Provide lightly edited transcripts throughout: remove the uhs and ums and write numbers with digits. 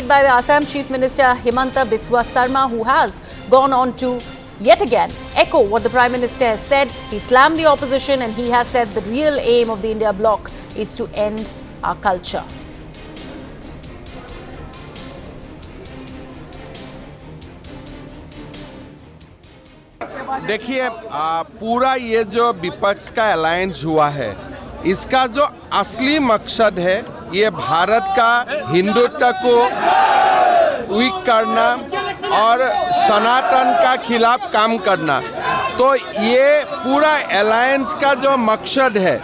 made by the Assam Chief Minister Himanta Biswa Sarma, who has gone on to yet again echo what the Prime Minister has said. He slammed the opposition and he has said the real aim of the India bloc is to end our culture. देखिए, पूरा ये जो विपक्ष का alliance हुआ है, इसका जो असली मकसद है ये भारत का हिंदुत्व को वीक करना और सनातन का खिलाफ काम करना। तो ये पूरा अलायंस का जो मकसद है,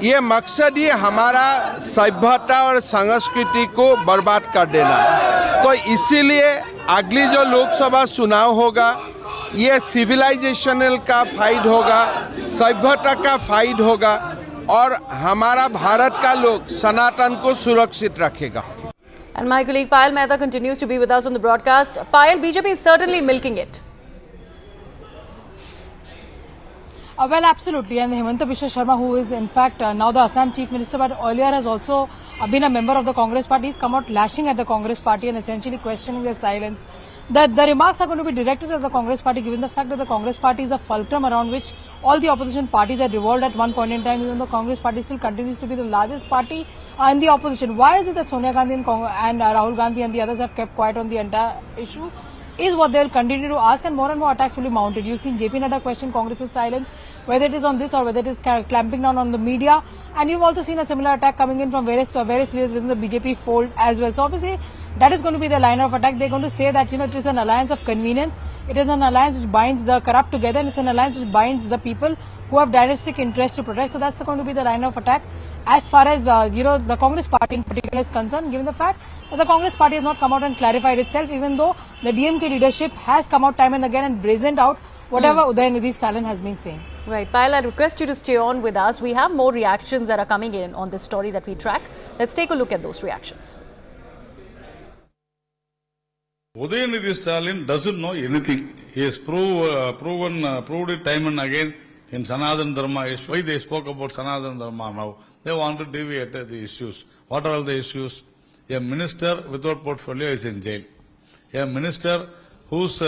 ये मकसद ही हमारा सभ्यता और संस्कृति को बर्बाद कर देना। तो इसीलिए अगली जो लोकसभा चुनाव होगा, ये सिविलाइजेशनल का फाइट होगा, सभ्यता का फाइट होगा और हमारा भारत का लोग सनातन को सुरक्षित रखेगा। And my colleague Payal Mehta continues to be with us on the broadcast. Payal, BJP is certainly milking it. Well, absolutely. And Himanta Biswa Sarma, who is in fact now the Assam Chief Minister, but earlier has also been a member of the Congress Party, has come out lashing at the Congress Party and essentially questioning their silence. The remarks are going to be directed at the Congress Party, given the fact that the Congress Party is the fulcrum around which all the opposition parties had revolved at one point in time. Even though Congress Party still continues to be the largest party in the opposition. Why is it that Sonia Gandhi and Rahul Gandhi and the others have kept quiet on the entire issue? Is what they will continue to ask, and more attacks will be mounted. You've seen JP Nadda question Congress's silence, whether it is on this or whether it is clamping down on the media, and you've also seen a similar attack coming in from various leaders within the BJP fold as well. So obviously that is going to be the line of attack. They're going to say that, it is an alliance of convenience, it is an alliance which binds the corrupt together, and it's an alliance which binds the people who have dynastic interest to protect. So that's going to be the line of attack as far as the Congress Party in particular is concerned, given the fact that the Congress Party has not come out and clarified itself, even though the DMK leadership has come out time and again and brazened out whatever Udayanidhi Stalin has been saying. Right. Payal, I request you to stay on with us. We have more reactions that are coming in on this story that we track. Let's take a look at those reactions. Udayanidhi Stalin doesn't know anything. He has proved it time and again in Sanatana Dharma issue. Why they spoke about Sanatana Dharma now? They want to deviate the issues. What are all the issues? A minister without portfolio is in jail. A minister whose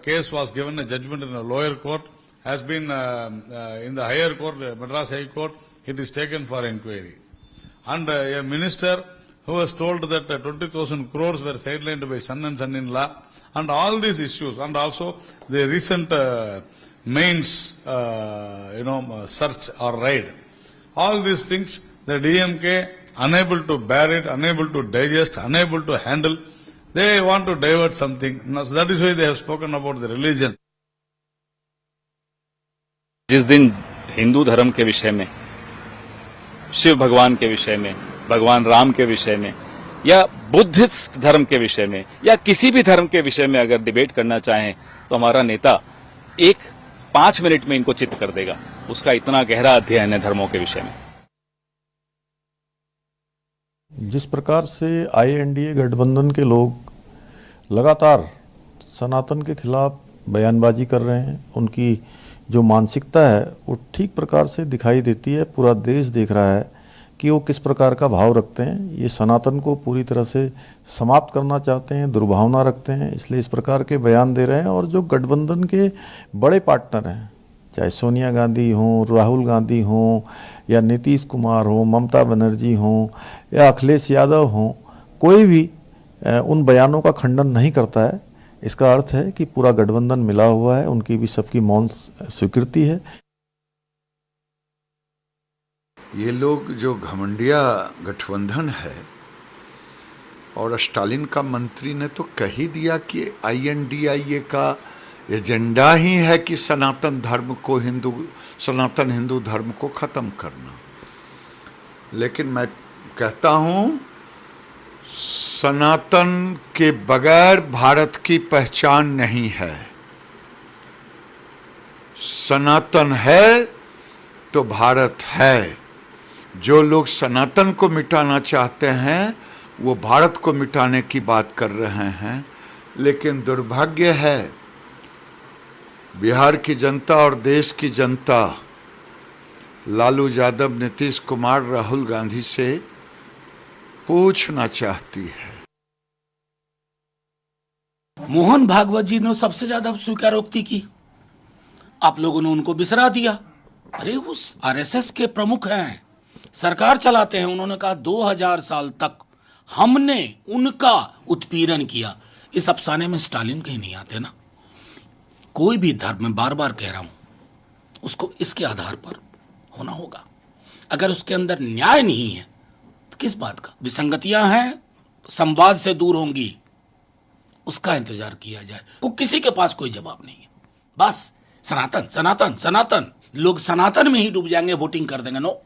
case was given a judgment in the lower court has been in the higher court, Madras High Court, it is taken for inquiry. And a minister who was told that 20,000 crores were sidelined by son and son-in-law, and all these issues, and also the recent mains, search or raid. All these things, the DMK, unable to bear it, unable to digest, unable to handle, they want to divert something. So that is why they have spoken about the religion. जिस दिन हिंदू धर्म के विषय में, शिव भगवान के विषय में, भगवान राम के विषय में, या बुद्धिस्ट धर्म के विषय में, या किसी भी धर्म के विषय में अगर डिबेट करना चाहें, तो हमारा नेता 5 मिनट में इनको चित्त कर देगा। उसका इतना गहरा अध्ययन है धर्मों के विषय में। जिस प्रकार से INDA गठबंधन के लोग लगातार सनातन के खिलाफ बयानबाजी कर रहे हैं, उनकी जो मानसिकता है वो ठीक प्रकार से दिखाई देती है। पूरा देश देख रहा है कि वो किस प्रकार का भाव रखते हैं। ये सनातन को पूरी तरह से समाप्त करना चाहते हैं, दुर्भावना रखते हैं, इसलिए इस प्रकार के बयान दे रहे हैं। और जो गठबंधन के बड़े पार्टनर हैं, चाहे सोनिया गांधी हों, राहुल गांधी हों, या नीतीश कुमार हों, ममता बनर्जी हों, या अखिलेश यादव हों, कोई भी उन बयानों का खंडन नहीं करता है। इसका अर्थ है कि पूरा गठबंधन मिला हुआ है, उनकी भी सबकी मौन स्वीकृति है। ये लोग जो घमंडिया गठबंधन है, और स्टालिन का मंत्री ने तो कह ही दिया कि INDIA का एजेंडा ही है कि सनातन हिंदू धर्म को खत्म करना। लेकिन मैं कहता हूँ, सनातन के बगैर भारत की पहचान नहीं है। सनातन है तो भारत है। जो लोग सनातन को मिटाना चाहते हैं वो भारत को मिटाने की बात कर रहे हैं। लेकिन दुर्भाग्य है, बिहार की जनता और देश की जनता लालू यादव, नीतीश कुमार, राहुल गांधी से पूछना चाहती है। मोहन भागवत जी ने सबसे ज्यादा स्वीकारोक्ति की, आप लोगों ने उनको बिसरा दिया। अरे उस आरएसएस के प्रमुख हैं, सरकार चलाते हैं, उन्होंने कहा 2000 साल तक हमने उनका उत्पीड़न किया। इस अफसाने में स्टालिन कहीं नहीं आते ना। कोई भी धर्म, मैं बार बार कह रहा हूं, उसको इसके आधार पर होना होगा। अगर उसके अंदर न्याय नहीं है तो किस बात का? विसंगतियां हैं, संवाद से दूर होंगी, उसका इंतजार किया जाए। वो किसी के पास कोई जवाब नहीं है। बस सनातन सनातन सनातन, लोग सनातन में ही डूब जाएंगे, वोटिंग कर देंगे। नो।